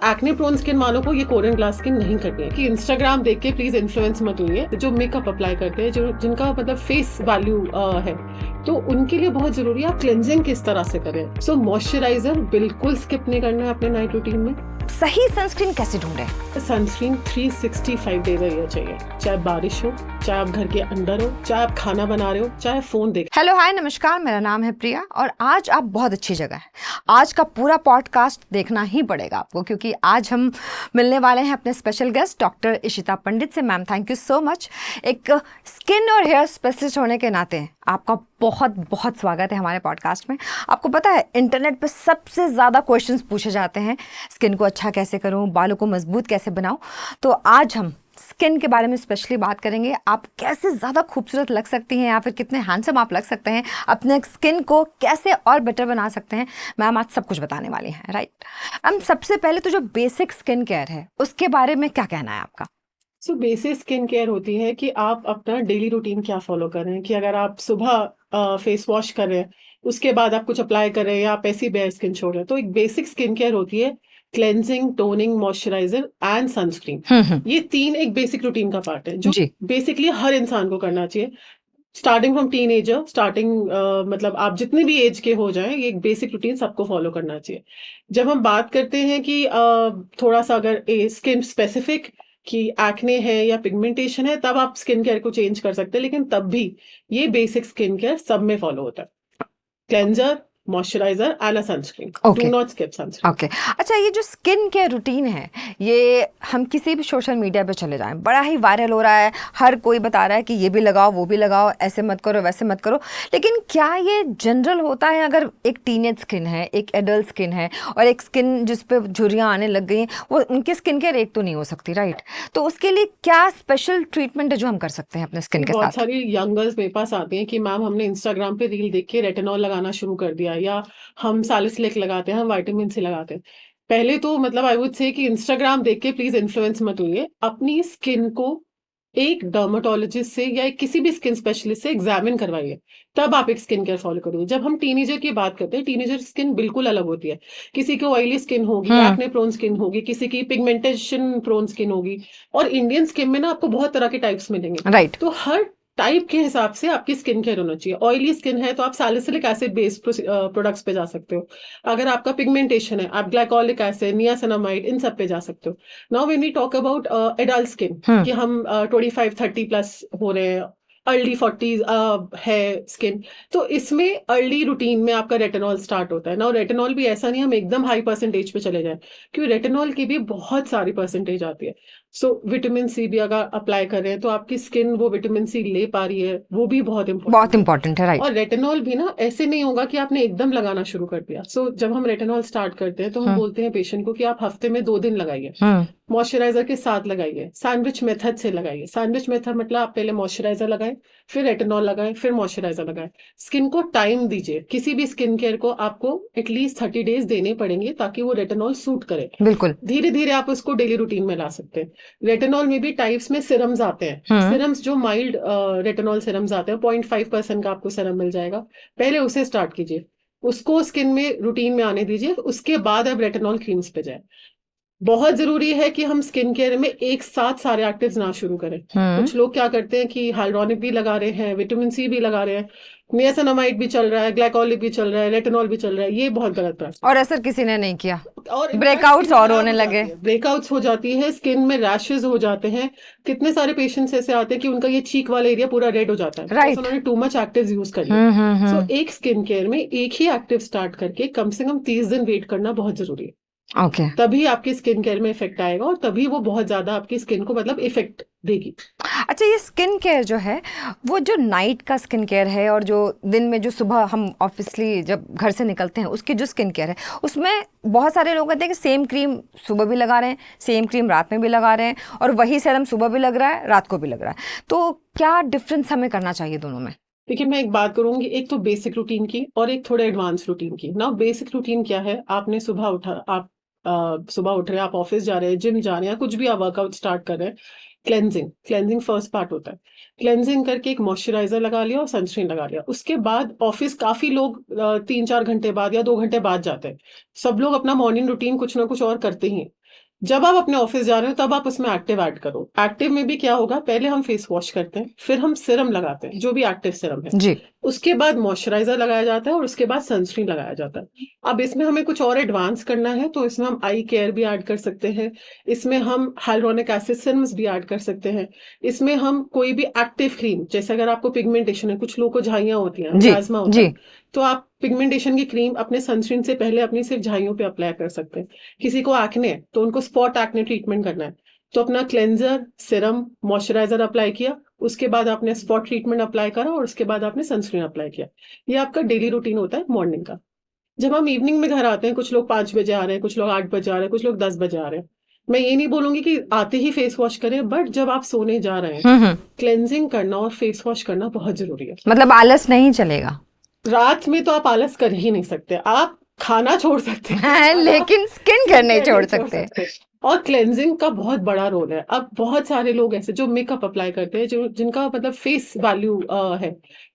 Acne prone skin वालों को ये कोरियन ग्लास स्किन नहीं करनी है कि इंस्टाग्राम देख के प्लीज इन्फ्लुएंस मत होइए। जो मेकअप अप्लाई करते हैं, जो जिनका मतलब फेस वैल्यू है, तो उनके लिए बहुत जरूरी है आप क्लेंजिंग किस तरह से करें। सो मॉइस्चराइजर बिल्कुल स्किप नहीं करना है अपने नाइट रूटीन में। सही सनस्क्रीन कैसे ढूंढें? सनस्क्रीन 365 डेज ये चाहिए, चाहे बारिश हो, चाहे आप घर के अंदर हो, चाहे आप खाना बना रहे हो, चाहे फोन देख। हेलो हाय नमस्कार, मेरा नाम है प्रिया और आज आप बहुत अच्छी जगह है। आज का पूरा पॉडकास्ट देखना ही पड़ेगा आपको, क्योंकि आज हम मिलने वाले हैं अपने स्पेशल गेस्ट डॉक्टर इशिता पंडित से। Ma'am thank you so much. एक स्किन और हेयर स्पेशलिस्ट होने के नाते आपका बहुत बहुत स्वागत है हमारे पॉडकास्ट में। आपको पता है इंटरनेट पे सबसे ज़्यादा क्वेश्चंस पूछे जाते हैं, स्किन को अच्छा कैसे करूं, बालों को मजबूत कैसे बनाऊं। तो आज हम स्किन के बारे में स्पेशली बात करेंगे। आप कैसे ज़्यादा खूबसूरत लग सकती हैं या फिर कितने हैंडसम आप लग सकते हैं, अपने स्किन को कैसे और बेटर बना सकते हैं। मैम आज सब कुछ बताने वाली हैं, राइट? मैम सबसे पहले तो जो बेसिक स्किन केयर है उसके बारे में क्या कहना है आपका? सो बेसिक स्किन केयर होती है कि आप अपना डेली रूटीन क्या फॉलो कर रहे हैं। कि अगर आप सुबह फेस वॉश कर रहे हैं, उसके बाद आप कुछ अप्लाई कर रहे हैं या आप ऐसी बेयर स्किन छोड़ रहे हैं, तो एक बेसिक स्किन केयर होती है cleansing, toning, moisturiser and sunscreen. ये तीन एक बेसिक रूटीन का पार्ट है जो बेसिकली हर इंसान को करना चाहिए, स्टार्टिंग फ्रॉम टीनेजर, मतलब आप जितने भी एज के हो जाएं, ये एक बेसिक रूटीन सबको फॉलो करना चाहिए। जब हम बात करते हैं कि थोड़ा सा अगर स्किन स्पेसिफिक कि एक्ने है या पिगमेंटेशन है, तब आप स्किन केयर को चेंज कर सकते हैं, लेकिन तब भी ये बेसिक स्किन केयर सब में फॉलो होता है। Cleanser, moisturiser and a sunscreen. Do not skip sunscreen. Okay. अच्छा, ये जो स्किन केयर रूटीन है, ये हम किसी भी सोशल मीडिया पे चले जाएं, बड़ा ही वायरल हो रहा है। हर कोई बता रहा है कि ये भी लगाओ, वो भी लगाओ, ऐसे मत करो, वैसे मत करो। लेकिन क्या ये जनरल होता है? अगर एक टीनेज स्किन है, एक एडल्ट स्किन है और एक स्किन जिस पे झुर्रियाँ आने लग गई, वो उनकी स्किन केयर एक तो नहीं हो सकती, राइट? तो उसके लिए क्या स्पेशल ट्रीटमेंट है जो हम कर सकते हैं अपने स्किन के साथ? बहुत सारी यंग गर्ल्स मेरे पास आती हैं कि मैम हमने इंस्टाग्राम पे रील देख के रेटिनॉल लगाना शुरू कर दिया, या हम सैलिसिलिक लगाते हैं, हम विटामिन सी लगाते हैं। पहले तो मतलब आई वुड से कि इंस्टाग्राम देख के प्लीज इन्फ्लुएंस मत होइए। अपनी स्किन को एक डर्मेटोलॉजिस्ट से या किसी भी स्किन स्पेशलिस्ट से एग्जामिन करवाइए, तब आप एक स्किन केयर फॉलो करिए। जब हम टीनेजर की बात करते हैं, टीनेजर स्किन बिल्कुल अलग होती है। किसी की ऑयली स्किन होगी, एक्ने प्रोन स्किन होगी, किसी की पिगमेंटेशन प्रोन स्किन होगी। और इंडियन स्किन में ना आपको बहुत तरह के टाइप्स मिलेंगे, राइट? तो हर टाइप के हिसाब से आपकी स्किन केयर होना चाहिए। ऑयली स्किन है तो आप सैलिसिलिक एसिड बेस्ड प्रोडक्ट्स पे जा सकते हो। अगर आपका पिगमेंटेशन है, आप ग्लाइकोलिक एसिड, नियासिनामाइड, इन सब पे जा सकते हो। Now when we talk about adult skin, कि हम 25-30 प्लस हो रहे हैं, अर्ली 40 है स्किन, तो इसमें अर्ली रूटीन में आपका रेटिनॉल स्टार्ट होता है ना। और रेटिनॉल भी ऐसा नहीं हम एकदम हाई परसेंटेज पे चले जाएं, क्योंकि रेटिनॉल की भी बहुत सारी परसेंटेज आती है। सो विटामिन सी भी अगर अप्लाई कर रहे हैं तो आपकी स्किन वो विटामिन सी ले पा रही है, वो भी बहुत इंपॉर्टेंट है, राइट? और रेटिनॉल भी ना ऐसे नहीं होगा कि आपने एकदम लगाना शुरू कर दिया। सो जब हम रेटिनॉल स्टार्ट करते हैं तो हम बोलते हैं पेशेंट को कि आप हफ्ते में 2 दिन लगाइए, मॉइस्चराइजर के साथ लगाइए, सैंडविच मेथड से लगाइए। सैंडविच मेथड मतलब आप पहले मॉइस्चराइजर लगाएं, फिर रेटिनॉल लगाएं, फिर मॉइस्चराइजर लगाएं। स्किन को टाइम दीजिए। किसी भी स्किन केयर को आपको एटलीस्ट 30 डेज देने पड़ेंगे ताकि वो रेटिनॉल सूट करे। बिल्कुल। धीरे धीरे आप उसको डेली रूटीन में ला सकते हैं। रेटिनॉल में भी टाइप्स में सिरम्स आते हैं। सिरम्स जो माइल्ड रेटिनॉल सिरम्स आते हैं, 0.5% का आपको सिरम मिल जाएगा। पहले उसे स्टार्ट कीजिए, उसको स्किन में रूटीन में आने दीजिए, उसके बाद आप रेटिनॉल क्रीम्स पे जाए। बहुत जरूरी है कि हम स्किन केयर में एक साथ सारे एक्टिव्स ना शुरू करें। कुछ लोग क्या करते हैं कि हाइड्रोनिक भी लगा रहे हैं, विटामिन सी भी लगा रहे हैं, नियासिनामाइड भी चल रहा है, ग्लाइकोलिक भी चल रहा है, रेटिनॉल भी चल रहा है। ये बहुत गलत है और असर किसी ने नहीं किया, और ब्रेकआउट्स और होने लगे। ब्रेकआउट्स हो जाती है, स्किन में रैशेज हो जाते हैं। कितने सारे पेशेंट्स ऐसे आते हैं कि उनका ये चीक वाला एरिया पूरा रेड हो जाता है, राइट? उन्होंने टू मच एक्टिव यूज कर लिया। सो एक स्किन केयर में एक ही एक्टिव स्टार्ट करके कम से कम 30 दिन वेट करना बहुत जरूरी है। तभी आपकी स्किन केयर में इफेक्ट आएगा और तभी वो बहुत ज्यादा आपकी स्किन को मतलब इफेक्ट देगी। अच्छा, ये स्किन केयर जो है, वो जो नाइट का स्किन केयर है और जो दिन में जो सुबह हम ऑब्वियसली जब घर से निकलते हैं उसकी जो स्किन केयर है, उसमें बहुत सारे लोग कहते हैं कि सेम क्रीम सुबह भी लगा रहे हैं, सेम क्रीम रात में भी लगा रहे हैं, और वही सीरम सुबह भी लग रहा है, रात को भी लग रहा है। तो क्या डिफरेंस हमें करना चाहिए दोनों में? देखिए, मैं एक बात करूंगी, एक तो बेसिक रूटीन की और एक थोड़ा एडवांस रूटीन की ना। बेसिक रूटीन क्या है? आपने सुबह उठा, आप सुबह उठ रहे हैं, आप ऑफिस जा रहे हैं, जिम जा रहे हैं, कुछ भी आप वर्कआउट स्टार्ट कर रहे हैं, क्लेंजिंग फर्स्ट पार्ट होता है। क्लेंजिंग करके एक मॉइस्चराइजर लगा लिया और सनस्क्रीन लगा लिया। उसके बाद ऑफिस काफी लोग 3-4 घंटे बाद या 2 घंटे बाद जाते हैं। सब लोग अपना मॉर्निंग रूटीन कुछ ना कुछ और करते ही हैं। जब आप अपने ऑफिस जा रहे हो तब आप उसमें एक्टिव ऐड करो। एक्टिव में भी क्या होगा, पहले हम फेस वॉश करते हैं, फिर हम सीरम लगाते हैं, जो भी एक्टिव सीरम है। जी उसके बाद मॉइस्चराइजर लगाया जाता है और उसके बाद सनस्क्रीन लगाया जाता है। अब इसमें हमें कुछ और एडवांस करना है तो इसमें हम आई केयर भी ऐड कर सकते हैं, इसमें हम हाइलुरोनिक एसिड सीरम्स भी ऐड कर सकते हैं, इसमें हम कोई भी एक्टिव क्रीम, जैसे अगर आपको पिगमेंटेशन है, कुछ लोगों को झाइयां होती हैं, जी मियास्मा होता जी है, तो आप पिगमेंटेशन की क्रीम अपने सनस्क्रीन से पहले अपनी सिर्फ झाइयों पे अप्लाई कर सकते हैं। किसी को एक्ने है तो उनको स्पॉट एक्ने ट्रीटमेंट करना है, तो अपना क्लेंजर, सिरम, मॉइस्चराइजर अप्लाई किया, उसके बाद आपने स्पॉट ट्रीटमेंट अप्लाई करा और उसके बाद आपने सनस्क्रीन अप्लाई किया। ये आपका डेली रूटीन होता है मॉर्निंग का। जब हम इवनिंग में घर आते हैं, कुछ लोग 5 बजे आ रहे हैं, कुछ लोग 8 बजे आ रहे हैं, कुछ लोग 10 बजे आ रहे हैं। मैं ये नहीं बोलूंगी कि आते ही फेस वॉश करें, बट जब आप सोने जा रहे हैं, हम्म। क्लेंजिंग करना और फेस वॉश करना बहुत जरूरी है। मतलब आलस नहीं चलेगा। रात में तो आप आलस कर ही नहीं सकते, आप खाना छोड़ सकते हैं लेकिन स्किन केयर नहीं छोड़ छोड़ सकते। सकते। और क्लेंजिंग का बहुत बड़ा रोल है। अब बहुत सारे लोग ऐसे जो मेकअप अप्लाई करते हैं, जो जिनका मतलब फेस वैल्यू है,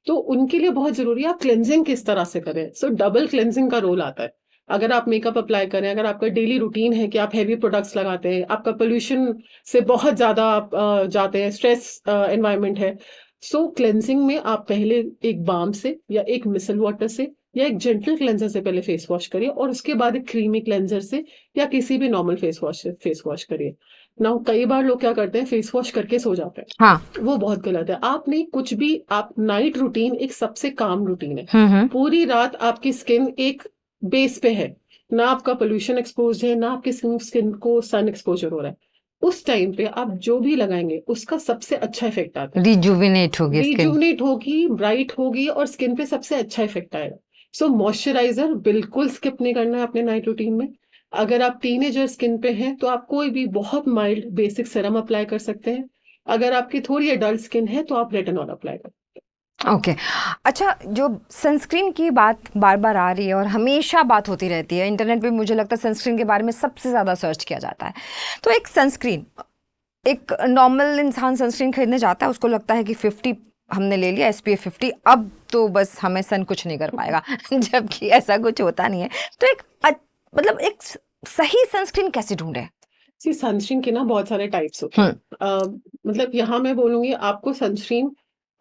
तो उनके लिए बहुत जरूरी है आप क्लेंजिंग किस तरह से करें। सो डबल क्लेंजिंग का रोल आता है। अगर आप मेकअप अप्लाई करें, अगर आपका डेली रूटीन है कि आप हैवी प्रोडक्ट्स लगाते हैं, आपका पोल्यूशन से बहुत ज्यादा आप जाते हैं, स्ट्रेस एनवायरनमेंट है, सो क्लेंजिंग में आप पहले एक बाम से या एक मिसल वाटर से या एक जेंटल क्लेंजर से पहले फेस वॉश करिए और उसके बाद एक क्रीमी क्लेंजर से या किसी भी नॉर्मल फेस वॉश से फेस वॉश करिए ना। कई बार लोग क्या करते हैं, फेस वॉश करके सो जाते हैं, हाँ। वो बहुत गलत है। आपने कुछ भी, आप नाइट रूटीन एक सबसे काम रूटीन है। हम्म। पूरी रात आपकी स्किन एक बेस पे है, ना आपका पोल्यूशन एक्सपोज है, ना आपकी स्किन को सन एक्सपोजर हो रहा है। उस टाइम पे आप जो भी लगाएंगे उसका सबसे अच्छा इफेक्ट आता है, रिजुविनेट होगी स्किन। रिजुवनेट होगी, ब्राइट होगी और स्किन पे सबसे अच्छा इफेक्ट आएगा। सो मॉइस्चराइजर बिल्कुल स्किप नहीं करना है अपने नाइट रूटीन में। अगर आप टीनेजर स्किन पे हैं तो आप कोई भी बहुत माइल्ड बेसिक सीरम अप्लाई कर सकते हैं। अगर आपकी थोड़ी अडल्ट स्किन है तो आप रेटिनॉल अप्लाई कर। ओके। अच्छा, जो सनस्क्रीन की बात बार बार आ रही है और हमेशा बात होती रहती है इंटरनेट पे, मुझे लगता है सनस्क्रीन के बारे में सबसे ज़्यादा सर्च किया जाता है। तो एक सनस्क्रीन, एक नॉर्मल इंसान सनस्क्रीन खरीदने जाता है, उसको लगता है कि 50 हमने ले लिया, SPF 50, अब तो बस हमें सन कुछ नहीं कर पाएगा जबकि ऐसा कुछ होता नहीं है। तो एक मतलब एक सही सनस्क्रीन कैसे ढूंढे? सी सनस्क्रीन के ना बहुत सारे टाइप्स होते हैं। मतलब यहाँ मैं बोलूंगी आपको सनस्क्रीन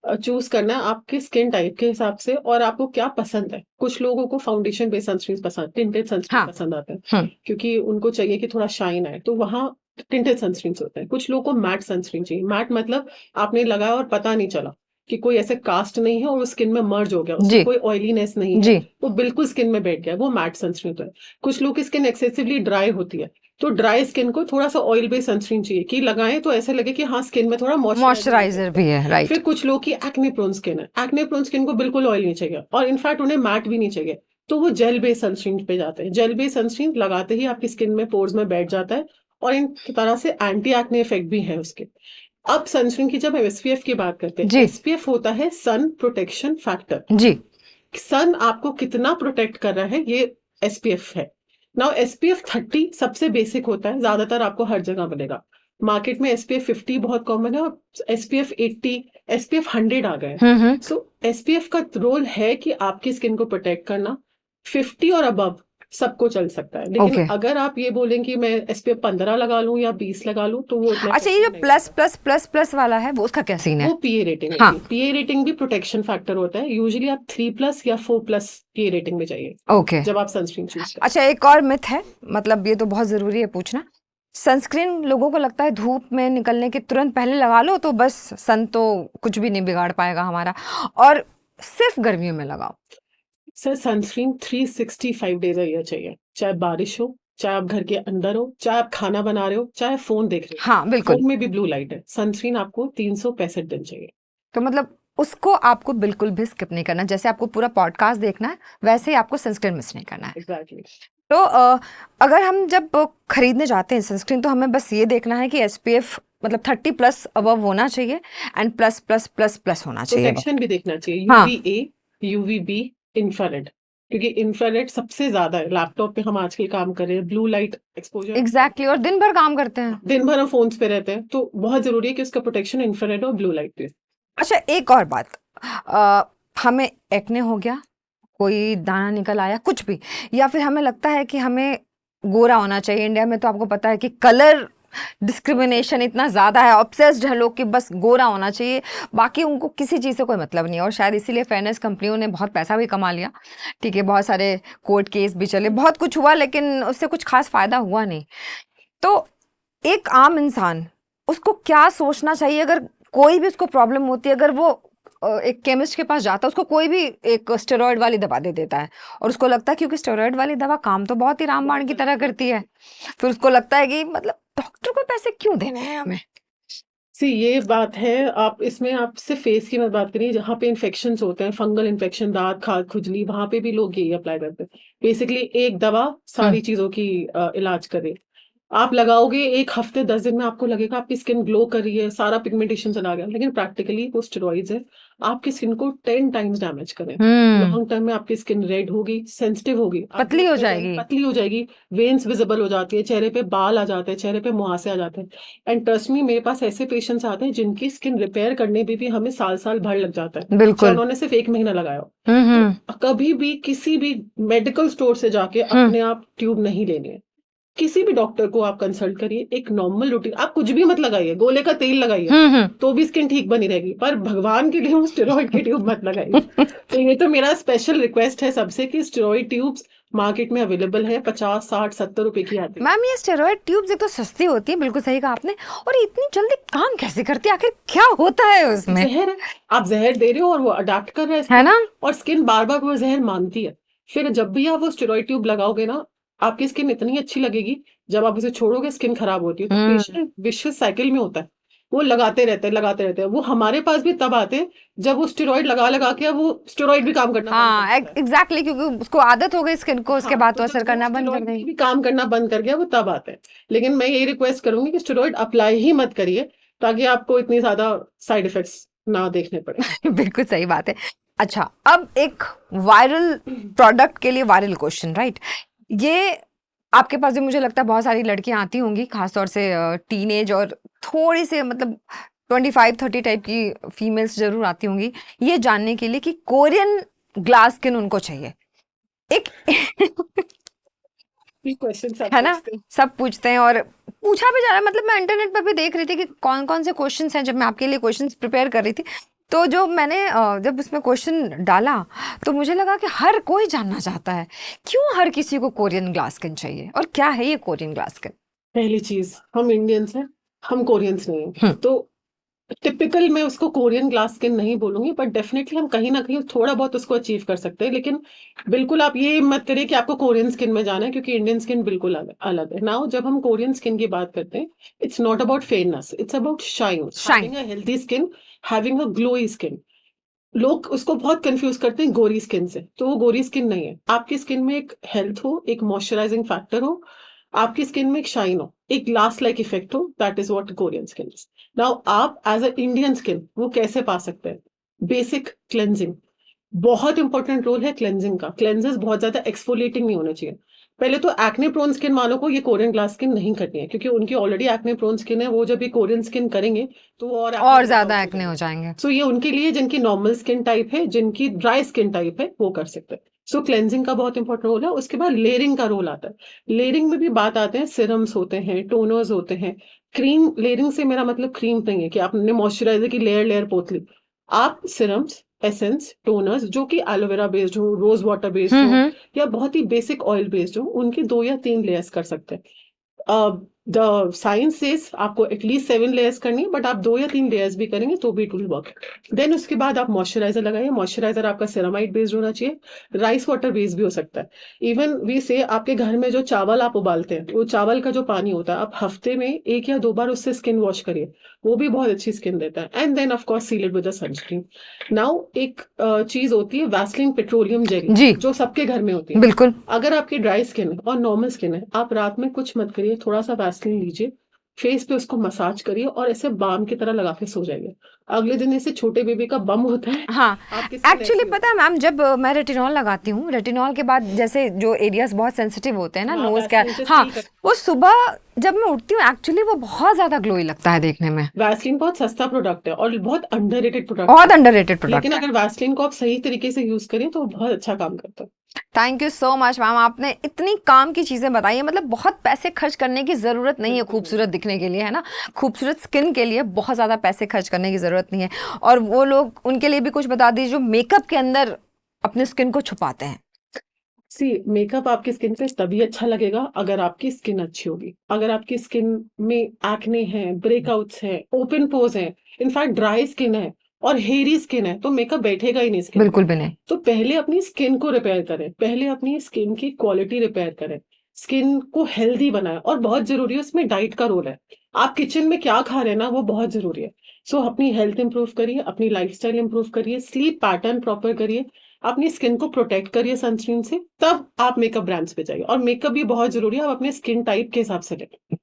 चूज करना है आपके स्किन टाइप के हिसाब से और आपको क्या पसंद है। कुछ लोगों को फाउंडेशन बेस्ड सनस्क्रीन पसंद, टिंटेड सनस्क्रीन हाँ। पसंद आते हैं क्योंकि उनको चाहिए कि थोड़ा शाइन आए, तो वहाँ टिंटेड सनस्क्रीन होते हैं। कुछ लोगों को मैट सनस्क्रीन चाहिए। मैट मतलब आपने लगाया और पता नहीं चला कि कोई ऐसे कास्ट नहीं है और वो स्किन में मर्ज हो गया, उसमें जी कोई ऑयलीनेस नहीं है, जी। वो बिल्कुल स्किन में बैठ गया, वो मैट सनस्क्रीन होता है। कुछ लोग की स्किन एक्सेसिवली ड्राई होती है, तो ड्राई स्किन को थोड़ा सा ऑयल बेस्ड सनस्क्रीन चाहिए कि लगाएं तो ऐसे लगे कि हाँ स्किन में थोड़ा मॉइस्चराइजर भी है, राइट। फिर कुछ लोग की एक्ने प्रोन स्किन है, एक्ने प्रोन स्किन को बिल्कुल ऑयल नहीं चाहिए और इनफैक्ट उन्हें मैट भी नहीं चाहिए, तो वो जेल बेस्ड सनस्क्रीन पे जाते हैं। जेल बेस्ड सनस्क्रीन लगाते ही आपकी स्किन में पोर्स में बैठ जाता है और इन तरह से एंटी एक्ने इफेक्ट भी है उसके। अब सनस्क्रीन की जब हम SPF की बात करते हैं, जी SPF होता है सन प्रोटेक्शन फैक्टर। जी। सन आपको कितना प्रोटेक्ट कर रहा है, ये SPF है। नाउ SPF 30 सबसे बेसिक होता है, ज्यादातर आपको हर जगह मिलेगा। मार्केट में SPF 50 बहुत कॉमन है और SPF 80, SPF 100 आ गए हैं। सो SPF का रोल है कि आपकी स्किन को प्रोटेक्ट करना। 50 और अबव सबको चल सकता है, लेकिन Okay. अगर आप ये बोलें कि मैं SPF 15 लगा लूं या 20 लगा लूं तो वो इतना अच्छा, ये जो प्लस प्लस प्लस प्लस वाला है वो उसका क्या सीन है? वो PA रेटिंग हाँ। होती है। PA रेटिंग भी प्रोटेक्शन फैक्टर होता है। यूजुअली आप 3+ या 4+ PA रेटिंग में चाहिए ओके। जब आप सनस्क्रीन चूज करें। अच्छा, एक और मिथ है, मतलब ये तो बहुत जरूरी है पूछना। सनस्क्रीन लोगों को लगता है धूप में निकलने के तुरंत पहले लगा लो तो बस सन तो कुछ भी नहीं बिगाड़ पाएगा हमारा, और सिर्फ गर्मियों में लगाओ। सर सनस्क्रीन 365 डेज ईयर चाहिए, चाहे बारिश हो, चाहे आप घर के अंदर हो, चाहे आप खाना बना रहे हो, चाहे फोन देख रहे हो। हाँ बिल्कुल। फोन में भी ब्लू लाइट है, सनस्क्रीन आपको 365 दिन चाहिए। तो मतलब उसको आपको बिल्कुल भी स्किप नहीं करना, जैसे आपको पूरा पॉडकास्ट देखना है वैसे ही आपको सनस्क्रीन मिस नहीं करना है। एग्जैक्टली। तो अगर हम जब खरीदने जाते हैं सनस्क्रीन तो हमें बस ये देखना है कि SPF मतलब 30+ अबव होना चाहिए and plus plus plus plus होना चाहिए। प्रोटेक्शन भी देखना चाहिए, हाँ। UVA, UVB, इंफ्रारेड, क्योंकि इंफ्रारेड सबसे ज्यादा है। लैपटॉप पे हम आजकल काम कर रहे हैं, ब्लू लाइट एक्सपोजर एग्जैक्टली, और दिन भर काम करते हैं। दिन भर हम फोन्स पे रहते हैं, तो बहुत जरूरी है कि उसका प्रोटेक्शन इंफ्रारेड और ब्लू लाइट पे। अच्छा, एक और बात, हमें एक्ने हो गया, कोई दाना निकल आया, कुछ भी, या फिर हमें लगता है कि हमें गोरा होना चाहिए। इंडिया में तो आपको पता है कि कलर डिस्क्रिमिनेशन इतना ज़्यादा है, ऑब्सेस्ड है लोग कि बस गोरा होना चाहिए, बाकी उनको किसी चीज़ से कोई मतलब नहीं है। और शायद इसीलिए फेयरनेस कंपनियों ने बहुत पैसा भी कमा लिया, ठीक है, बहुत सारे कोर्ट केस भी चले, बहुत कुछ हुआ, लेकिन उससे कुछ खास फायदा हुआ नहीं। तो एक आम इंसान, उसको क्या सोचना चाहिए अगर कोई भी उसको प्रॉब्लम होती है, अगर वो एक केमिस्ट के पास जाता है, उसको कोई भी एक स्टेरॉइड वाली दवा दे देता है और उसको लगता है क्योंकि स्टेरॉइड वाली दवा काम तो बहुत ही रामबाण की तरह करती है, फिर उसको लगता है कि मतलब डॉक्टर को पैसे क्यों देने हैं हमें। ये बात है। आप इसमें आप सिर्फ फेस की मत बात करिए, जहाँ पे इन्फेक्शंस होते हैं, फंगल इन्फेक्शन, दांत, खाज, खुजली, वहां पे भी लोग यही अप्लाई करते हैं। बेसिकली एक दवा सारी चीजों की इलाज करे। आप लगाओगे 1 हफ्ते 10 दिन में आपको लगेगा आपकी स्किन ग्लो कर रही है, सारा पिगमेंटेशन चला गया, लेकिन प्रैक्टिकली वो स्टेरॉइड्स है, आपकी स्किन को 10 टाइम्स डैमेज करें। लॉन्ग टर्म में आपकी स्किन रेड होगी, सेंसिटिव होगी, पतली हो जाएगी, पतली हो जाएगी, वेन्स विजिबल हो जाती है, चेहरे पे बाल आ जाते हैं, चेहरे पे मुहासे आ जाते हैं। एंड ट्रस्ट मी, मेरे पास ऐसे पेशेंट्स आते हैं जिनकी स्किन रिपेयर करने में भी हमें साल भर लग जाता है, बिल्कुल, उन्होंने सिर्फ 1 महीना लगाया हो। तो कभी भी किसी भी मेडिकल स्टोर से जाके अपने आप ट्यूब नहीं लेनी है। किसी भी डॉक्टर को आप कंसल्ट करिए, एक नॉर्मल रूटीन, आप कुछ भी मत लगाइए, गोले का तेल लगाइए तो भी स्किन ठीक बनी रहेगी, पर भगवान के लिए वो स्टेरॉइड की ट्यूब मत लगाइए। तो ये तो मेरा स्पेशल रिक्वेस्ट है सबसे कि स्टेरॉइड ट्यूब्स मार्केट में अवेलेबल है, 50, 60, 70 रुपए की आती है। मैम ये स्टेरॉइड ट्यूब्स एक तो सस्ती होती है, बिल्कुल सही कहा आपने, और इतनी जल्दी काम कैसे करती है, आखिर क्या होता है उसमें? जहर है, आप जहर दे रहे हो और वो अडेप्ट कर रहा है ना, और स्किन बार बार वो जहर मानती है। फिर जब भी आप वो स्टेरॉइड ट्यूब लगाओगे ना, आपकी स्किन इतनी अच्छी लगेगी, जब आप उसे छोड़ोगे स्किन खराब होती है। तो पेशेंट विशियस साइकिल में होता है, वो लगाते रहते हैं। वो हमारे पास भी तब आते हैं जब वो स्टेरॉइड लगा के वो स्टेरॉइड भी काम करना बंद हाँ कर देता है। एग्जैक्टली, क्योंकि उसको आदत हो गई स्किन को, उसके बाद तो जब असर वो करना बंद कर स्टेरॉइड देगी। भी काम करना बंद कर गया, वो तब आते हैं। लेकिन मैं यही रिक्वेस्ट करूंगी कि स्टेरॉइड अप्लाई ही मत करिए, ताकि आपको इतनी ज्यादा साइड इफेक्ट्स ना देखने पड़े। बिल्कुल सही बात है। अच्छा, अब एक वायरल प्रोडक्ट के लिए वायरल क्वेश्चन, राइट? ये आपके पास भी मुझे लगता है बहुत सारी लड़कियां आती होंगी, खासतौर से टीनेज और थोड़ी से मतलब 25-30 टाइप की फीमेल्स जरूर आती होंगी, ये जानने के लिए कि कोरियन ग्लास स्किन उनको चाहिए। एक क्वेश्चन सब है ना, पूछते हैं। सब पूछते हैं और पूछा भी जा रहा है। मतलब मैं इंटरनेट पर भी देख रही थी कि कौन कौन से क्वेश्चंस हैं, जब मैं आपके लिए क्वेश्चंस प्रिपेयर कर रही थी, तो जो मैंने जब उसमें क्वेश्चन डाला तो मुझे लगा कि हर कोई जानना चाहता है क्यों हर किसी को कोरियन ग्लास स्किन चाहिए, और क्या है ये कोरियन ग्लास स्किन? पहली चीज, हम इंडियंस हैं, हम कोरियंस नहीं हैं। तो टिपिकल मैं उसको कोरियन ग्लास स्किन नहीं बोलूंगी, बट डेफिनेटली हम कहीं ना कहीं थोड़ा बहुत उसको अचीव कर सकते हैं। लेकिन बिल्कुल आप ये मत करिए कि आपको कोरियन स्किन में जाना है, क्योंकि इंडियन स्किन बिल्कुल अलग है। नाउ जब हम कोरियन स्किन की बात करते हैं, it's not about fairness, it's about shine, having a healthy skin, having a glowy skin. लोग उसको बहुत कंफ्यूज करते हैं गोरी स्किन से, तो वो गोरी स्किन नहीं है। आपकी स्किन में एक हेल्थ हो, एक मॉइस्चराइजिंग फैक्टर हो, आपकी स्किन में एक शाइन हो, एक ग्लास लाइक इफेक्ट हो, that is what Korean skin is. Now आप एज अ इंडियन स्किन वो कैसे पा सकते हैं? बेसिक क्लेंजिंग, बहुत इंपॉर्टेंट रोल है क्लेंजिंग का। क्लेंजेस बहुत ज्यादा एक्सफोलिएटिंग नहीं होना चाहिए। पहले तो एक्ने प्रोन स्किन वालों को ये कोरियन ग्लास स्किन नहीं करनी है, क्योंकि उनकी ऑलरेडी एक्ने प्रोन स्किन है। वो जब ये कोरियन स्किन करेंगे तो वो और ज्यादा एक्ने हो जाएंगे। सो ये उनके लिए जिनकी नॉर्मल स्किन टाइप है, जिनकी ड्राई स्किन टाइप है, वो कर सकते हैं। सो क्लेंजिंग का बहुत इंपॉर्टेंट रोल है। उसके बाद लेयरिंग का रोल आता है। लेयरिंग में भी बात आते हैं, सिरम्स होते हैं, टोनर्स होते हैं। क्रीम लेयरिंग से मेरा मतलब क्रीम नहीं है कि आपने मॉइस्चराइजर की लेयर पोत ली। आप सिरम्स, एसेंस, टोनर्स जो कि एलोवेरा बेस्ड हो, रोज वाटर बेस्ड हो, या बहुत ही बेसिक ऑयल बेस्ड हो, उनकी 2 या 3 लेयर्स कर सकते हैं। द साइंस सेज आपको एटलीस्ट 7 लेयर्स करनी है, बट आप 2 या 3 लेयर्स भी करेंगे तो भी इट विल वर्क। देन उसके बाद आप मॉइस्चराइजर लगाइए। मॉइस्चराइजर आपका सेरामाइड बेस्ड होना चाहिए, राइस वाटर बेस्ड भी हो सकता है। इवन वी से आपके घर में जो चावल आप उबालते हैं, वो चावल का जो पानी होता है, आप हफ्ते में 1 या 2 बार उससे स्किन वॉश करिए, वो भी बहुत अच्छी स्किन देता है। And then of course seal it with a sunscreen. Now एक चीज होती है वैसलीन पेट्रोलियम जेली, जो सबके घर में होती है। बिल्कुल। अगर आपकी ड्राई स्किन है और नॉर्मल स्किन है, आप रात में कुछ मत करिए, थोड़ा सा वैसलीन लीजिए, फेस पे उसको मसाज करिए और ऐसे बाम की तरह लगा के सो जाइए। अगले दिन ऐसे छोटे बेबी का बम होता है। हाँ, एक्चुअली पता है मैम, जब मैं रेटिनॉल लगाती हूँ, रेटिनॉल के बाद जैसे जो एरियाज बहुत सेंसिटिव होते हैं ना, नोज का, हाँ, वो सुबह जब मैं उठती हूँ एक्चुअली वो बहुत ज्यादा ग्लोई लगता है देखने में। वैसलीन बहुत सस्ता प्रोडक्ट है और बहुत अंडररेटेड प्रोडक्ट, बहुत अंडररेटेड प्रोडक्ट। लेकिन अगर वैसलीन को आप सही तरीके से यूज करें तो बहुत अच्छा काम करता है। Thank you so much ma'am, आपने इतनी काम की चीज़ें बताई हैं। मतलब बहुत पैसे खर्च करने की ज़रूरत नहीं है खूबसूरत दिखने के लिए, है ना। खूबसूरत स्किन के लिए बहुत ज़्यादा पैसे खर्च करने की ज़रूरत नहीं है। और वो लोग, उनके लिए भी कुछ बता दीजिए जो मेकअप के अंदर अपने स्किन को छुपाते हैं। सी मेकअप आपकी स्किन पे तभी अच्छा लगेगा अगर आपकी स्किन अच्छी होगी। अगर आपकी स्किन में एक्ने है, ब्रेकआउट्स है, ओपन पोर्स है, इनफैक्ट ड्राई स्किन है और हेयरी स्किन है, तो मेकअप बैठेगा ही नहीं स्किन पे। बिल्कुल भी नहीं। तो पहले अपनी स्किन को रिपेयर करें, पहले अपनी स्किन की क्वालिटी रिपेयर करें, स्किन को हेल्दी बनाएं। और बहुत जरूरी है, उसमें डाइट का रोल है। आप किचन में क्या खा रहे हैं ना, वो बहुत जरूरी है। सो अपनी हेल्थ इंप्रूव करिए, अपनी लाइफस्टाइल इंप्रूव करिए, स्लीप पैटर्न प्रॉपर करिए, अपनी स्किन को प्रोटेक्ट करिए सनस्क्रीन से, तब आप मेकअप ब्रांड्स पे जाइए। और मेकअप भी बहुत जरूरी है, आप अपने स्किन टाइप के हिसाब से लें।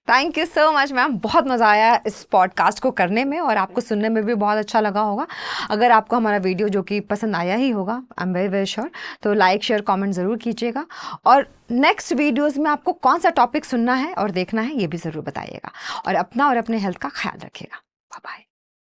Thank you so much ma'am, बहुत मज़ा आया इस पॉडकास्ट को करने में और आपको सुनने में भी बहुत अच्छा लगा होगा। अगर आपको हमारा वीडियो जो कि पसंद आया ही होगा, I am very very sure, तो लाइक शेयर कमेंट ज़रूर कीजिएगा। और नेक्स्ट वीडियोस में आपको कौन सा टॉपिक सुनना है और देखना है, ये भी ज़रूर बताइएगा। और अपना और अपने हेल्थ का ख्याल रखिएगा। Bye bye.